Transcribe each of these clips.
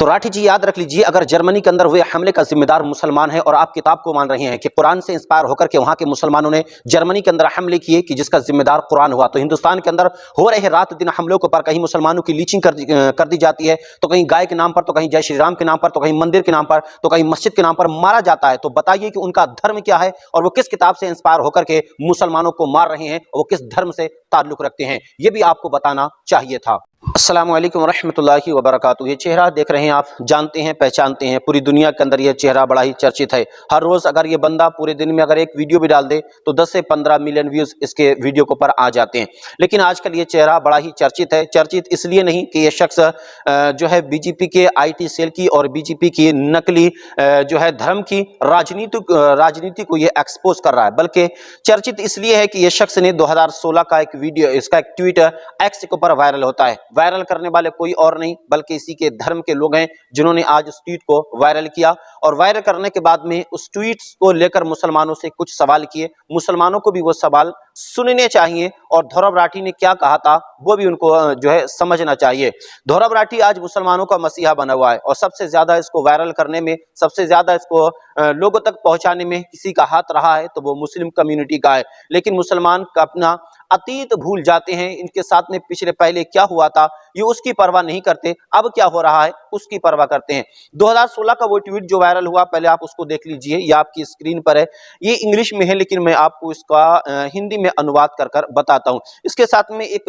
तो राठी जी याद रख लीजिए, अगर जर्मनी के अंदर हुए हमले का जिम्मेदार मुसलमान है और आप किताब को मान रहे हैं कि कुरान से इंस्पायर होकर के वहां के मुसलमानों ने जर्मनी के अंदर हमले किए कि जिसका जिम्मेदार कुरान हुआ, तो हिंदुस्तान के अंदर हो रहे रात दिन हमलों के ऊपर कहीं मुसलमानों की लीचिंग कर दी जाती है, तो कहीं गाय के नाम पर, तो कहीं जय श्री राम के नाम पर, तो कहीं मंदिर के नाम पर, तो कहीं मस्जिद के नाम पर मारा जाता है। तो बताइए कि उनका धर्म क्या है और वो किस किताब से इंस्पायर होकर के मुसलमानों को मार रहे हैं, वो किस धर्म से ताल्लुक रखते हैं, ये भी आपको बताना चाहिए था। अस्सलामु अलैकुम वरहमतुल्लाहि वबरकातुहू। ये चेहरा देख रहे हैं आप, जानते हैं, पहचानते हैं, पूरी दुनिया के अंदर ये चेहरा बड़ा ही चर्चित है। हर रोज अगर ये बंदा पूरे दिन में अगर एक वीडियो भी डाल दे तो 10 से 15 मिलियन व्यूज इसके वीडियो के ऊपर आ जाते हैं। लेकिन आजकल ये चेहरा बड़ा ही चर्चित है। चर्चित इसलिए नहीं कि ये शख्स जो है बीजेपी के IT सेल की और बीजेपी की नकली जो है धर्म की राजनीति को ये एक्सपोज कर रहा है, बल्कि चर्चित इसलिए है कि ये शख्स ने 2016 का एक वीडियो, इसका एक ट्वीट एक्स के ऊपर वायरल होता है। वायरल करने वाले कोई और नहीं बल्कि इसी के धर्म के लोग हैं जिन्होंने आज उस ट्वीट को वायरल किया, और वायरल करने के बाद में उस ट्वीट को लेकर मुसलमानों से कुछ सवाल किए। मुसलमानों को भी वो सवाल सुनने चाहिए और धौरब राठी ने क्या कहा था वो भी उनको जो है समझना चाहिए। धौरब राठी आज मुसलमानों का मसीहा बना हुआ है और सबसे ज्यादा इसको वायरल करने में, सबसे ज्यादा इसको लोगों तक पहुंचाने में किसी का हाथ रहा है तो वो मुस्लिम कम्युनिटी का है। लेकिन मुसलमान का अपना अतीत भूल जाते हैं, इनके साथ में पिछले पहले क्या हुआ था ये उसकी परवाह नहीं करते, अब क्या हो रहा है उसकी परवाह करते हैं। 2016 का वो ट्वीट जो वायरल हुआ, पहले आप उसको देख लीजिए, ये आपकी स्क्रीन पर है। ये इंग्लिश में है लेकिन मैं आपको इसका हिंदी में अनुवाद कर कर बताता हूं। इसके साथ में एक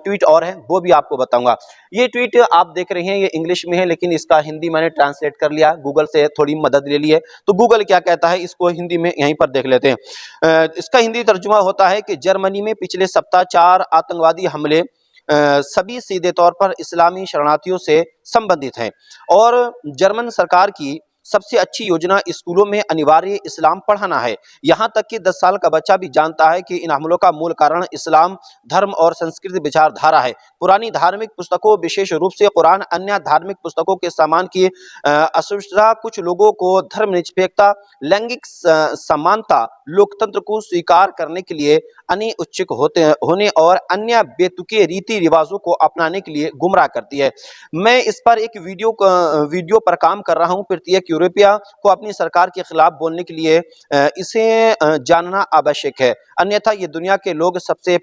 ट्वीट और है वो भी आपको बताऊंगा। ये ट्वीट आप देख रहे हैं ये इंग्लिश में है लेकिन इसका हिंदी मैंने ट्रांसलेट कर लिया, गूगल से थोड़ी मदद ले ली है। तो गूगल क्या कहता है इसको हिंदी में यहीं पर देख लेते हैं। इसका हिंदी तर्जुमा होता है कि जर्मनी में पिछले सप्ताह 4 आतंकवादी हमले सभी सीधे तौर पर इस्लामी शरणार्थियों से संबंधित हैं और जर्मन सरकार की सबसे अच्छी योजना स्कूलों में अनिवार्य इस्लाम पढ़ाना है। यहां तक कि 10 साल का बच्चा भी जानता है कि इन हमलों का मूल कारण इस्लाम धर्म और संस्कृति विचारधारा है। पुरानी धार्मिक पुस्तकों, विशेष रूप से कुरान, अन्य धार्मिक पुस्तकों के सामान की अस्पष्टता कुछ लोगों को धर्मनिरपेक्षता, लैंगिक समानता, लोकतंत्र को स्वीकार करने के लिए अनिच्छुक होने और अन्य बेतुके रीति रिवाजों को अपनाने के लिए गुमराह करती है। मैं इस पर एक वीडियो पर काम कर रहा हूं। प्रत्येक यूरोपीय को अपनी सरकार के खिलाफ बोलने के लिए इसे जानना आवश्यक है, अन्यथा ये दुनिया के लोग सबसे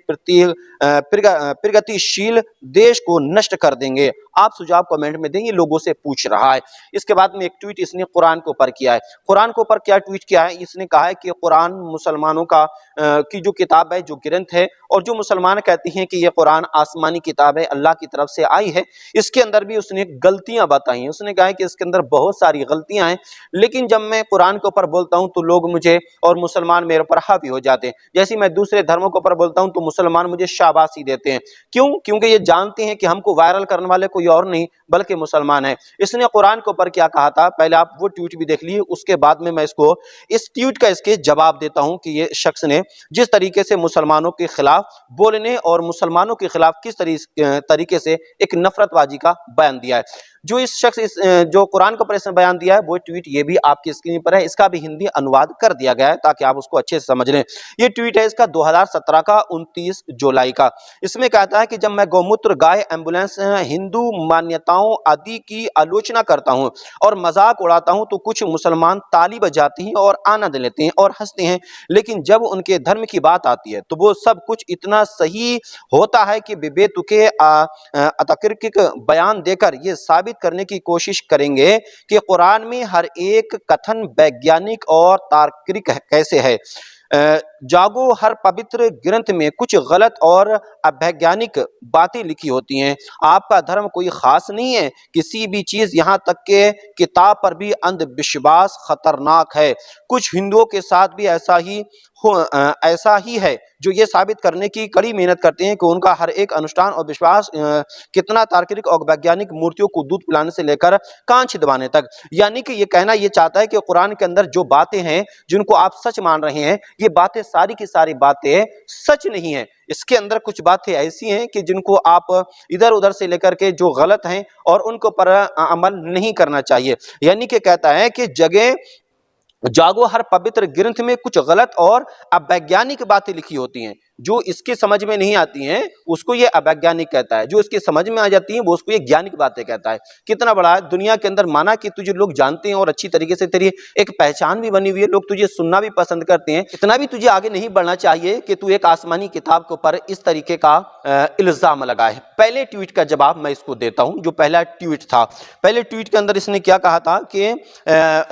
प्रगतिशील देश को नष्ट कर देंगे। आप सुझाव कमेंट में दें, ये लोगों से पूछ रहा है। इसके बाद में एक ट्वीट इसने कुरान के ऊपर किया है। कुरान के ऊपर क्या ट्वीट किया है, इसने कहा है कि कुरान मुसलमानों का की जो किताब है, जो ग्रंथ है, और जो मुसलमान कहती हैं कि ये कुरान आसमानी किताब है, अल्लाह की तरफ से आई है, इसके अंदर भी उसने गलतियां बताई हैं। उसने कहा है कि इसके अंदर बहुत सारी गलतियां हैं, लेकिन जब मैं कुरान के ऊपर बोलता हूं तो लोग मुझे और मुसलमान मेरे ऊपर हावी हो जाते हैं। जैसे मैं दूसरे धर्मों के ऊपर बोलता हूं तो मुसलमान मुझे शाबाशी देते हैं। क्यों? क्योंकि ये जानते हैं कि हमको वायरल करने वाले कोई और नहीं बल्कि मुसलमान है। इसने कुरान के ऊपर क्या कहा था, पहले आप वो ट्वीट भी देख लीजिए, उसके बाद में मैं इसको इस ट्वीट का इसके जवाब देता हूं कि ये शख्स ने जिस तरीके से मुसलमानों के खिलाफ बोलने और मुसलमानों के खिलाफ किस तरीके से एक नफरतबाजी का बयान दिया है। जो इस शख्स जो कुरान के ऊपर इसने बयान दिया है वो ट्वीट ये भी आपकी स्क्रीन पर है, इसका भी हिंदी अनुवाद कर दिया गया है ताकि आप उसको अच्छे से समझ लें। ये ट्वीट है इसका 2017 का 29 जुलाई का। इसमें कहता है कि जब मैं गौमूत्र, गाय, एम्बुलेंस, हिंदू मान्यताओं आदि की आलोचना करता हूं और मजाक उड़ाता हूं तो कुछ मुसलमान ताली बजाते हैं और आनंद लेते हैं और हंसते हैं, लेकिन जब उनके धर्म की बात आती है तो वो सब कुछ इतना सही होता है कि बेतुके अतार्किक बयान देकर ये साबित करने की कोशिश करेंगे कि कुरान में हर एक कथन वैज्ञानिक और तार्किक कैसे है। जागो, हर पवित्र ग्रंथ में कुछ गलत और अवैज्ञानिक बातें लिखी होती हैं। आपका धर्म कोई खास नहीं है, किसी भी चीज, यहाँ तक के किताब पर भी अंधविश्वास खतरनाक है। कुछ हिंदुओं के साथ भी ऐसा ही है जो ये साबित करने की कड़ी मेहनत करते हैं कि उनका हर एक अनुष्ठान और विश्वास कितना तार्किक और वैज्ञानिक, मूर्तियों को दूध पिलाने से लेकर कान छिदवाने तक। यानी कि ये कहना ये चाहता है कि कुरान के अंदर जो बातें हैं जिनको आप सच मान रहे हैं, ये बातें सारी की सारी बातें सच नहीं है। इसके अंदर कुछ बातें ऐसी हैं कि जिनको आप इधर उधर से लेकर के जो गलत हैं और उनको पर अमल नहीं करना चाहिए। यानी कि कहता है कि जागो, हर पवित्र ग्रंथ में कुछ गलत और अवैज्ञानिक बातें लिखी होती हैं। जो इसकी समझ में नहीं आती हैं उसको ये अवैज्ञानिक कहता है, जो इसकी समझ में आ जाती हैं वो उसको ये ज्ञानिक बातें कहता है। कितना बड़ा है दुनिया के अंदर, माना कि तुझे लोग जानते हैं और अच्छी तरीके से तेरी एक पहचान भी बनी हुई है, लोग तुझे सुनना भी पसंद करते हैं, इतना भी तुझे आगे नहीं बढ़ना चाहिए कि तू एक आसमानी किताब के ऊपर इस तरीके का इल्जाम लगाए। पहले ट्वीट का जवाब मैं इसको देता हूं, जो पहला ट्वीट था, पहले ट्वीट के अंदर इसने क्या कहा था कि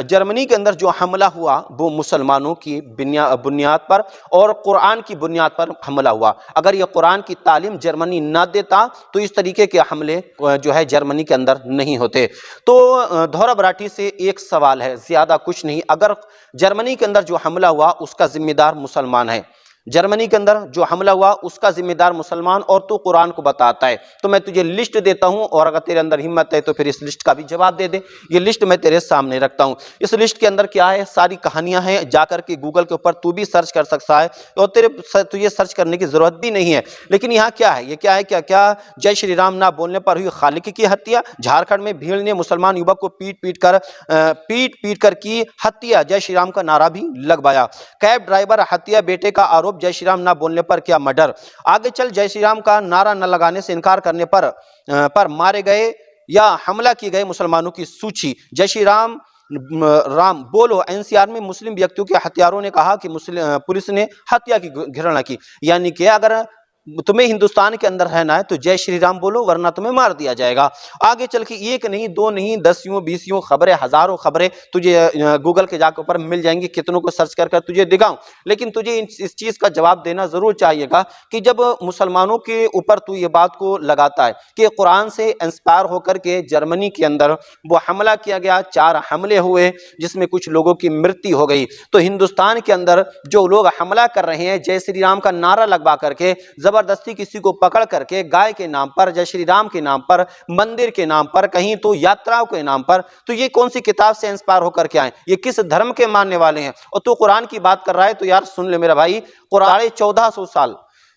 जर्मनी के अंदर जो हमला हुआ वो मुसलमानों की बुनियाद पर और कुरान की बुनियाद पर हमला हुआ। अगर ये कुरान की तालीम जर्मनी ना देता तो इस तरीके के हमले जो है जर्मनी के अंदर नहीं होते। तो धौरा बराठी से एक सवाल है, ज्यादा कुछ नहीं, अगर जर्मनी के अंदर जो हमला हुआ उसका जिम्मेदार मुसलमान है, जर्मनी के अंदर जो हमला हुआ उसका जिम्मेदार मुसलमान, और तू कुरान को बताता है, तो मैं तुझे लिस्ट देता हूं और अगर तेरे अंदर हिम्मत है तो फिर इस लिस्ट का भी जवाब दे दे। ये लिस्ट मैं तेरे सामने रखता हूं। इस लिस्ट के अंदर क्या है, सारी कहानियां हैं, जाकर के गूगल के ऊपर तू भी सर्च कर सकता है और तुझे सर्च करने की जरूरत भी नहीं है। लेकिन यहाँ क्या है, ये क्या है, क्या जय श्री राम ना बोलने पर हुई खालिक की हत्या, झारखंड में भीड़ ने मुसलमान युवक को पीट पीट कर की हत्या, जय श्री राम का नारा भी लगवाया। कैब ड्राइवर हत्या बेटे का आरोप, जय श्री राम ना बोलने पर क्या मर्डर। आगे चल, जय श्री राम का नारा न लगाने से इनकार करने पर मारे गए या हमला किए गए मुसलमानों की सूची, जय श्री राम राम बोलो। एनसीआर में मुस्लिम व्यक्तियों के हत्यारों ने कहा कि पुलिस ने हत्या की घृणा की, यानी कि अगर तुम्हें हिंदुस्तान के अंदर रहना है तो जय श्री राम बोलो वरना तुम्हें मार दिया जाएगा। आगे चल के एक नहीं, दो नहीं, 10 खबरें, हजारों खबरें तुझे गूगल के जाकर ऊपर मिल जाएंगी, कितनों को सर्च कर तुझे दिखाऊं। लेकिन तुझे इस चीज का जवाब देना जरूर चाहिएगा कि जब मुसलमानों के ऊपर तू ये बात को लगाता है कि कुरान से इंस्पायर होकर के जर्मनी के अंदर वो हमला किया गया, 4 हमले हुए जिसमें कुछ लोगों की मृत्यु हो गई, तो हिंदुस्तान के अंदर जो लोग हमला कर रहे हैं जय श्री राम का नारा लगवा करके, जबरदस्ती किसी को पकड़ करके गाय के नाम पर, जय श्री राम के नाम पर, मंदिर के नाम पर, कहीं तो यात्राओं के नाम पर, तो ये कौन सी किताब से इंस्पायर होकर के आए, ये किस धर्म के मानने वाले हैं। और तो कुरान की बात कर रहा है तो यार सुन ले मेरा भाई, कुरान 1400 साल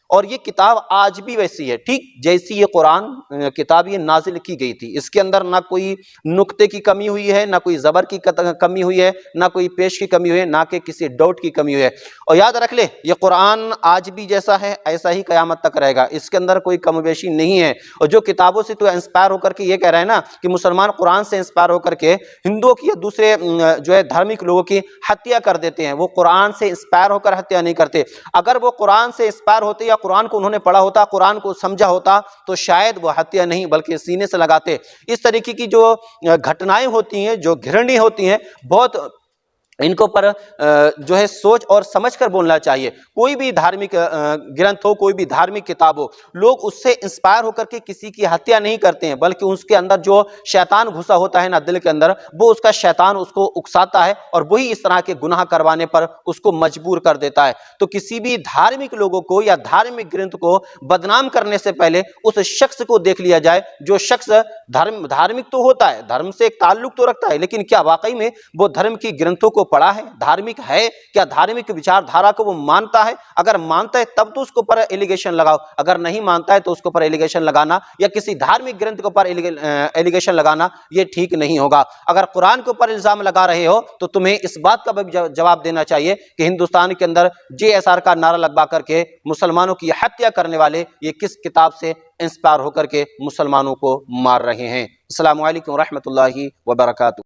और ये किताब आज भी वैसी है, ठीक जैसी ये कुरान किताब ये नाजिल की गई थी। इसके अंदर ना कोई नुक्ते की कमी हुई है, ना कोई जबर की कमी हुई है, ना कोई पेश की कमी हुई है, ना कि किसी डाउट की कमी हुई है। और याद रख ले, ये कुरान आज भी जैसा है ऐसा ही कयामत तक रहेगा, इसके अंदर कोई कमोबेशी नहीं है। और जो किताबों से तो इंस्पायर होकर के ये कह रहा है ना कि मुसलमान कुरान से इंस्पायर होकर के हिंदुओं की या दूसरे जो है धार्मिक लोगों की हत्या कर देते हैं, वो कुरान से इंस्पायर होकर हत्या नहीं करते। अगर वो कुरान से इंस्पायर होते या कुरान को उन्होंने पढ़ा होता, कुरान को समझा होता, तो शायद वो हत्या नहीं बल्कि सीने से लगाते। इस तरीके की जो घटनाएं होती हैं, जो घृण्य होती हैं, बहुत इनको पर जो है सोच और समझ कर बोलना चाहिए। कोई भी धार्मिक ग्रंथ हो, कोई भी धार्मिक किताब हो, लोग उससे इंस्पायर होकर के किसी की हत्या नहीं करते हैं, बल्कि उसके अंदर जो शैतान घुसा होता है ना दिल के अंदर, वो उसका शैतान उसको उकसाता है और वही इस तरह के गुनाह करवाने पर उसको मजबूर कर देता है। तो किसी भी धार्मिक लोगों को या धार्मिक ग्रंथ को बदनाम करने से पहले उस शख्स को देख लिया जाए, जो शख्स धार्मिक तो होता है, धर्म से एक ताल्लुक तो रखता है, लेकिन क्या वाकई में वो धर्म की ग्रंथों को पढ़ा है, धार्मिक है, क्या धार्मिक विचारधारा को वो मानता है। अगर मानता है तब तो उसके ऊपर एलिगेशन लगाओ, अगर नहीं मानता है तो उसके ऊपर एलिगेशन लगाना या किसी धार्मिक ग्रंथ के ऊपर एलिगेशन लगाना ये ठीक नहीं होगा। अगर कुरान के ऊपर इल्जाम लगा रहे हो तो तुम्हें इस बात का भी जवाब देना चाहिए कि हिंदुस्तान के अंदर JSR का नारा लगवा करके मुसलमानों की हत्या करने वाले ये किस किताब से इंस्पायर होकर के मुसलमानों को मार रहे हैं। अस्सलामु अलैकुम रहमतुल्लाहि व बरकातुहू।